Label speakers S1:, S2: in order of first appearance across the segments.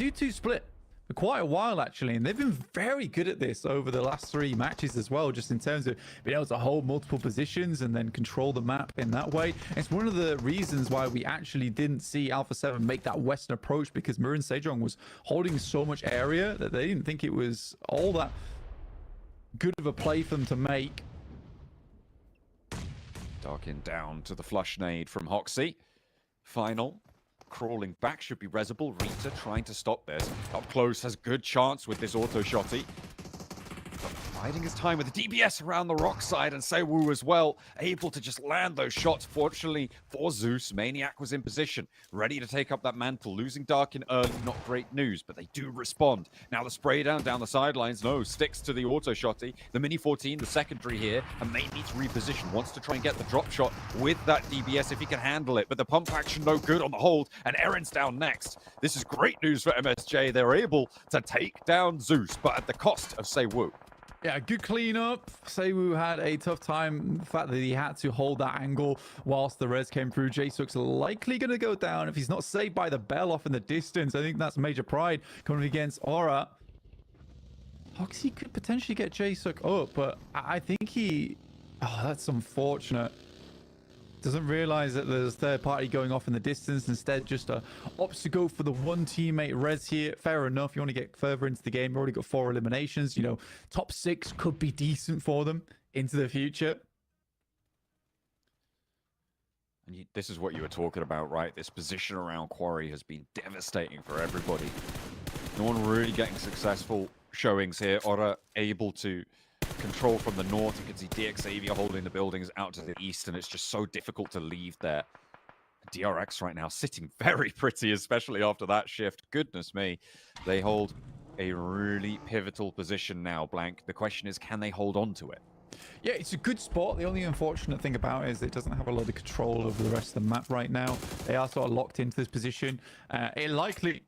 S1: 2-2 split for quite a while, actually, and they've been very good at this over the last 3 matches as well, just in terms of being able to hold multiple positions and then control the map in that way. It's one of the reasons why we actually didn't see Alpha 7 make that western approach, because Marin Sejong was holding so much area that they didn't think it was all that good of a play for them to make.
S2: Darkin down to the flush nade from Hoxie. Final. Crawling back should be Rezible. Rita trying to stop this. Up close has good chance with this auto shotty. Biding his time with the DBS around the rock side, and Seiwu as well, able to just land those shots. Fortunately for Zeus, Maniac was in position, ready to take up that mantle. Losing Darkin early, not great news, but they do respond. Now the spray down the sidelines, no, sticks to the auto shotty. The Mini 14, the secondary here, and may need to reposition. Wants to try and get the drop shot with that DBS if he can handle it, but the pump action no good on the hold, and Erin's down next. This is great news for MSJ. They're able to take down Zeus, but at the cost of Seiwu.
S1: Yeah, good cleanup. Seiwu had a tough time. The fact that he had to hold that angle whilst the res came through. Jaesuk's likely going to go down if he's not saved by the bell off in the distance. I think that's major pride coming against Aura. Hoxie could potentially get Jaesuk up, but I think he... Oh, that's unfortunate. Doesn't realize that there's third party going off in the distance. Instead, just opts to go for the one teammate res here. Fair enough. You want to get further into the game. You've already got 4 eliminations. You know, top 6 could be decent for them into the future.
S2: And this is what you were talking about, right? This position around Quarry has been devastating for everybody. No one really getting successful showings here. Aura able to control from the north. You can see DXAvia holding the buildings out to the east, and it's just so difficult to leave there. DRX right now sitting very pretty, especially after that shift. Goodness me. They hold a really pivotal position now, Blank. The question is, can they hold on to it?
S1: Yeah, it's a good spot. The only unfortunate thing about it is it doesn't have a lot of control over the rest of the map right now. They are sort of locked into this position. It likely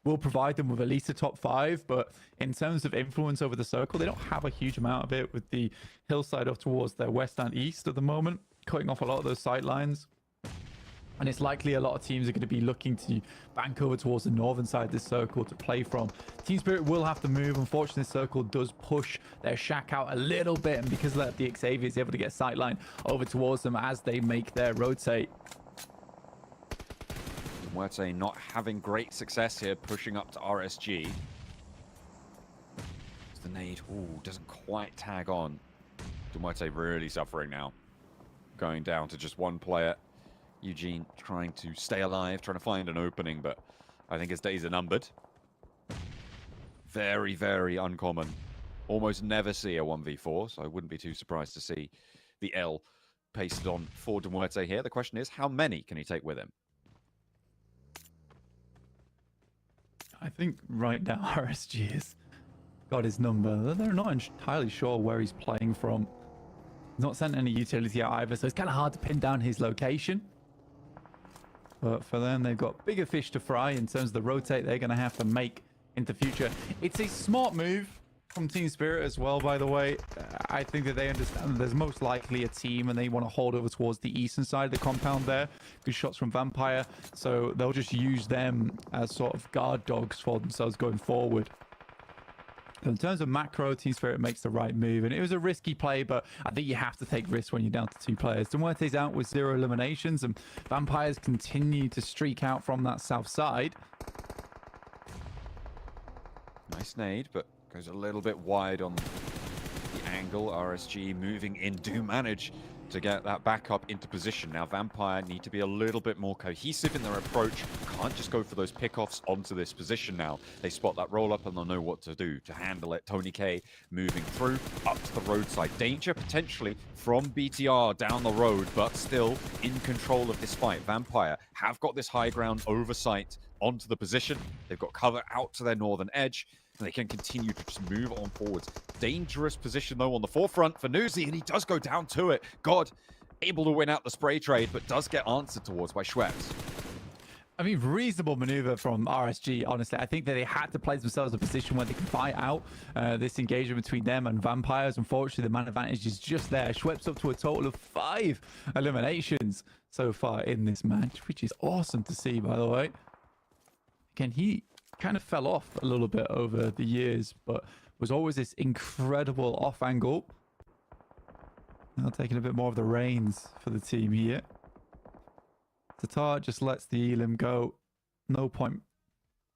S1: will provide them with at least a top 5, but in terms of influence over the circle, they don't have a huge amount of it, with the hillside up towards their west and east at the moment, cutting off a lot of those sight lines. And it's likely a lot of teams are going to be looking to bank over towards the northern side of this circle to play from. Team Spirit will have to move. Unfortunately, this circle does push their shack out a little bit, and because of that, the Xavier is able to get sight line over towards them as they make their rotate.
S2: Muerte not having great success here, pushing up to RSG. The nade, ooh, doesn't quite tag on. Muerte really suffering now. Going down to just one player. Eugene trying to stay alive, trying to find an opening, but I think his days are numbered. Very, very uncommon. Almost never see a 1v4, so I wouldn't be too surprised to see the L pasted on for Muerte here. The question is, how many can he take with him?
S1: I think right now RSG has got his number. They're not entirely sure where he's playing from. He's not sent any utility out either, so it's kind of hard to pin down his location. But for them, they've got bigger fish to fry in terms of the rotate they're going to have to make into future. It's a smart move from Team Spirit as well, by the way. I think that they understand that there's most likely a team and they want to hold over towards the eastern side of the compound there. Good shots from Vampire, so they'll just use them as sort of guard dogs for themselves going forward. In terms of macro, Team Spirit makes the right move, and it was a risky play, but I think you have to take risks when you're down to 2 players. Muerte's out with 0 eliminations, and Vampires continue to streak out from that south side.
S2: Nice nade, but goes a little bit wide on the angle. RSG moving in, do manage to get that back up into position. Now Vampire need to be a little bit more cohesive in their approach. Can't just go for those pickoffs onto this position now. They spot that roll up and they'll know what to do to handle it. Tony K moving through up to the roadside. Danger potentially from BTR down the road, but still in control of this fight. Vampire have got this high ground oversight onto the position. They've got cover out to their northern edge, and they can continue to just move on forwards. Dangerous position, though, on the forefront for Nuzi, and he does go down to it. God, able to win out the spray trade, but does get answered towards by Schweppes.
S1: I mean, reasonable maneuver from RSG, honestly. I think that they had to place themselves in a position where they can fight out this engagement between them and Vampires. Unfortunately, the man advantage is just there. Schweppes up to a total of 5 eliminations so far in this match, which is awesome to see, by the way. Again, he kind of fell off a little bit over the years, but was always this incredible off angle. Now taking a bit more of the reins for the team here. Tatar just lets the Elim go. No point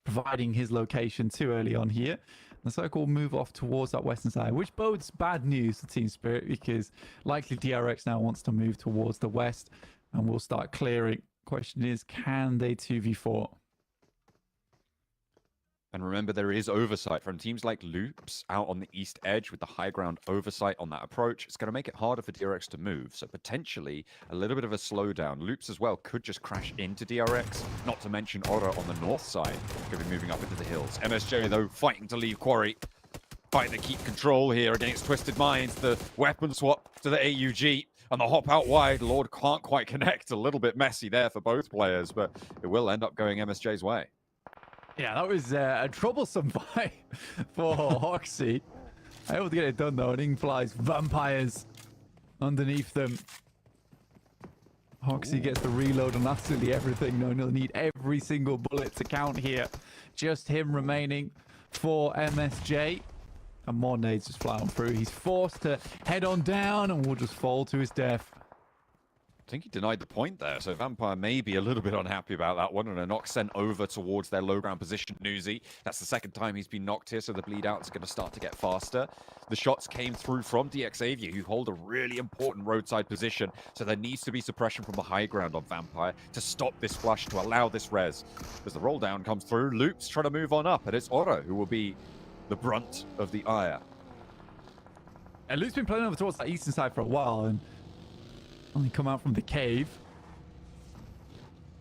S1: providing his location too early on here. The circle will move off towards that western side, which bodes bad news for Team Spirit because likely DRX now wants to move towards the west and will start clearing. Question is, can they 2v4?
S2: And remember, there is oversight from teams like Loops out on the east edge with the high ground oversight on that approach. It's going to make it harder for DRX to move. So potentially a little bit of a slowdown. Loops as well could just crash into DRX, not to mention Aura on the north side could be moving up into the hills. MSJ, though, fighting to leave Quarry. Fighting to keep control here against Twisted Minds. The weapon swap to the AUG. And the hop out wide, Lord can't quite connect. A little bit messy there for both players, but it will end up going MSJ's way.
S1: Yeah, that was a troublesome fight for Hoxie. Able to get it done though, and in flies Vampires underneath them. Hoxie gets the reload on absolutely everything. No, he'll need every single bullet to count here. Just him remaining for MSJ. And more nades just fly on through. He's forced to head on down and will just fall to his death.
S2: I think he denied the point there, so Vampire may be a little bit unhappy about that one, and a knock sent over towards their low ground position. Newsy, that's the second time he's been knocked here, so the bleed out is going to start to get faster. The shots came through from DXavier, who hold a really important roadside position, so there needs to be suppression from the high ground on Vampire to stop this flush, to allow this res. As the roll down comes through, Loops trying to move on up, and it's Oro who will be the brunt of the ire.
S1: And Luke's been playing over towards that eastern side for a while, and only come out from the cave.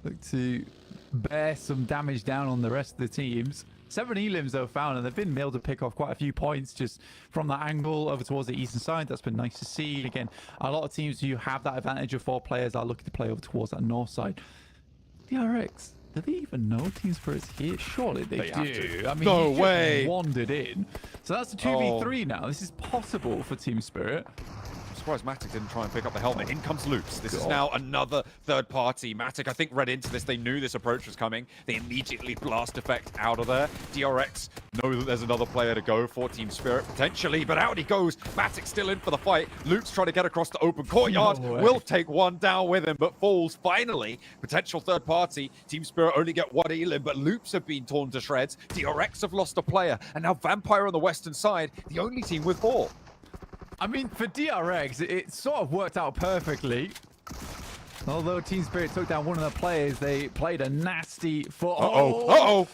S1: Look to bear some damage down on the rest of the teams. 7 elims though found, and they've been able to pick off quite a few points just from that angle over towards the eastern side. That's been nice to see. Again, a lot of teams who have that advantage of 4 players are looking to play over towards that north side. DRX, do they even know Team Spirit's here? Surely they do. I mean,
S2: no way.
S1: Just wandered in. So that's a 2v3 now. This is possible for Team Spirit.
S2: Surprised Matic didn't try and pick up the helmet. In comes Loops. This is now another third party. Matic, I think, read into this. They knew this approach was coming. They immediately blast effect out of there. DRX know that there's another player to go for Team Spirit, potentially, but out he goes. Matic still in for the fight. Loops trying to get across the open courtyard. Will take one down with him, but falls finally. Potential third party. Team Spirit only get 1 elim, but Loops have been torn to shreds. DRX have lost a player, and now Vampire on the western side, the only team with 4.
S1: I mean, for DRX, it sort of worked out perfectly. Although Team Spirit took down one of the players, they played a nasty foot.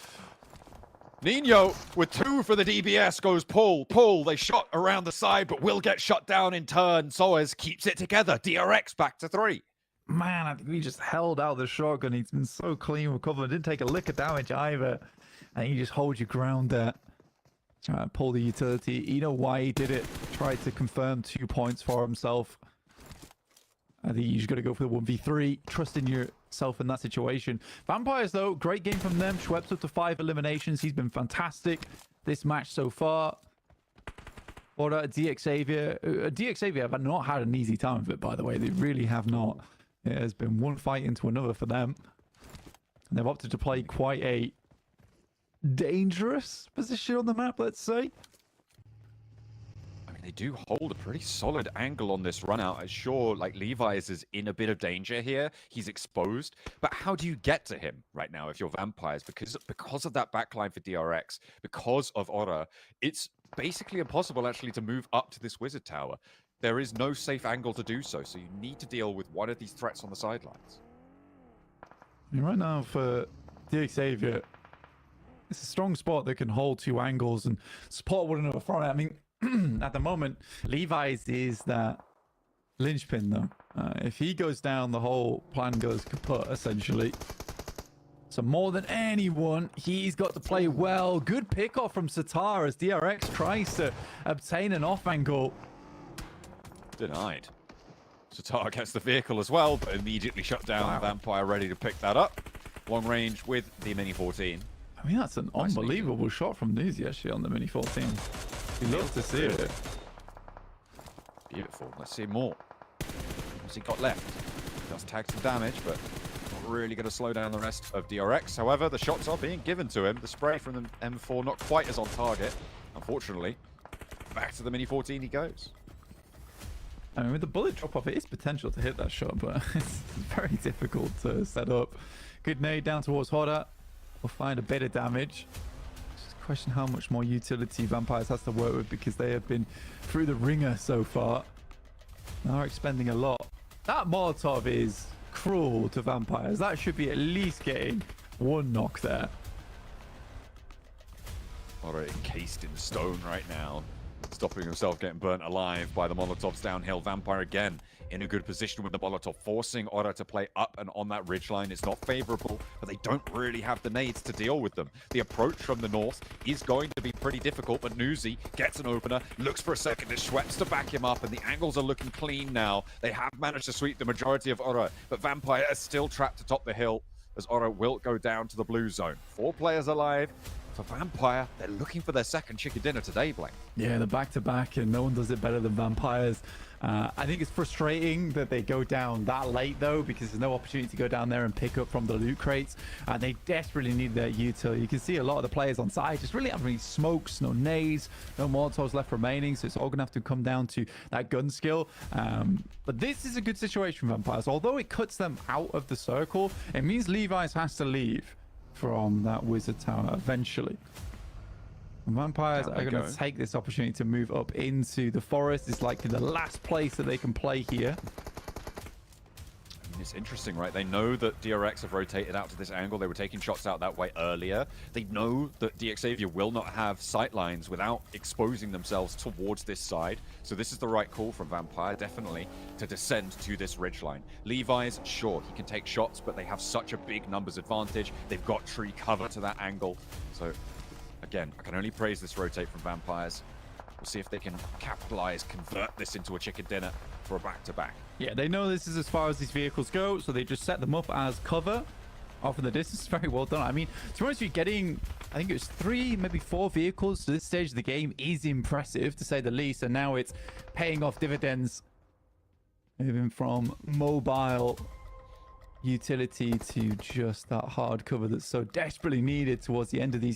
S2: Nino with 2 for the DBS goes pull. They shot around the side, but will get shut down in turn. Soez keeps it together. DRX back to 3.
S1: Man, I think he just held out the shotgun. He's been so clean with cover. Didn't take a lick of damage either. And he just holds your ground there. Trying to pull the utility. You know why he did it. Tried to confirm 2 points for himself. I think you just got to go for the 1v3. Trust in yourself in that situation. Vampires, though, great game from them. Schweppes up to 5 eliminations. He's been fantastic this match so far. Or DXavier. DXavier have not had an easy time of it, by the way. They really have not. It has been one fight into another for them. And they've opted to play quite a dangerous position on the map, let's say.
S2: I mean, they do hold a pretty solid angle on this run out. Sure, like Levi's is in a bit of danger here. He's exposed, but how do you get to him right now if you're Vampires? Because of that backline for DRX, because of Aura, it's basically impossible actually to move up to this wizard tower. There is no safe angle to do so, so you need to deal with one of these threats on the sidelines.
S1: I mean, right now for DXavier, it's a strong spot that can hold 2 angles and support one another from it. I mean, at the moment, Levi's is that linchpin, though. If he goes down, the whole plan goes kaput, essentially. So more than anyone, he's got to play well. Good pick-off from Satar as DRX tries to obtain an off angle.
S2: Denied. Satar gets the vehicle as well, but immediately shut down. Wow. Vampire ready to pick that up. Long range with the Mini 14.
S1: I mean, that's an unbelievable shot from Newsy, actually, on the Mini 14. We love to see it.
S2: Beautiful. Let's see more. What's he got left? Does tag some damage, but really going to slow down the rest of DRX. However, the shots are being given to him. The spray from the M4 not quite as on target, unfortunately. Back to the Mini 14 he goes.
S1: I mean, with the bullet drop off, it is potential to hit that shot, but it's very difficult to set up. Good nade down towards Hoda. We'll find a bit of damage. Just question how much more utility Vampires has to work with, because they have been through the ringer so far. They are expending a lot. That Molotov is cruel to Vampires. That should be at least getting one knock there.
S2: Already encased in stone right now, stopping himself getting burnt alive by the Molotovs downhill. Vampire again in a good position with the Molotov, forcing Ora to play up and on that ridgeline. It's not favorable, but they don't really have the nades to deal with them. The approach from the north is going to be pretty difficult, but Nuzi gets an opener, looks for a second, there's Schweppes to back him up, and the angles are looking clean now. They have managed to sweep the majority of Ora, but Vampire is still trapped atop the hill as Ora will go down to the blue zone. 4 players alive. For Vampire, they're looking for their second chicken dinner today, Blaine.
S1: Yeah, the back-to-back, and no one does it better than Vampires. I think it's frustrating that they go down that late, though, because there's no opportunity to go down there and pick up from the loot crates. They desperately need their util. You can see a lot of the players on side just really haven't any smokes, no nades, no Molotovs left remaining, so it's all going to have to come down to that gun skill. But this is a good situation for Vampires. Although it cuts them out of the circle, it means Levi's has to leave from that wizard tower eventually. And Vampires are going to take this opportunity to move up into the forest. It's likely the last place that they can play here.
S2: I mean, it's interesting, right? They know that DRX have rotated out to this angle. They were taking shots out that way earlier. They know that DXavier will not have sight lines without exposing themselves towards this side. So this is the right call from Vampire, definitely, to descend to this ridgeline. Levi's, sure, he can take shots, but they have such a big numbers advantage. They've got tree cover to that angle. So again, I can only praise this rotate from Vampires. We'll see if they can capitalize, convert this into a chicken dinner for a back-to-back.
S1: Yeah, they know this is as far as these vehicles go, so they just set them up as cover off in the distance. Very well done. I mean, to be honest with you, getting, I think it was 3, maybe 4 vehicles to this stage of the game is impressive, to say the least, and now it's paying off dividends, moving from mobile utility to just that hard cover that's so desperately needed towards the end of these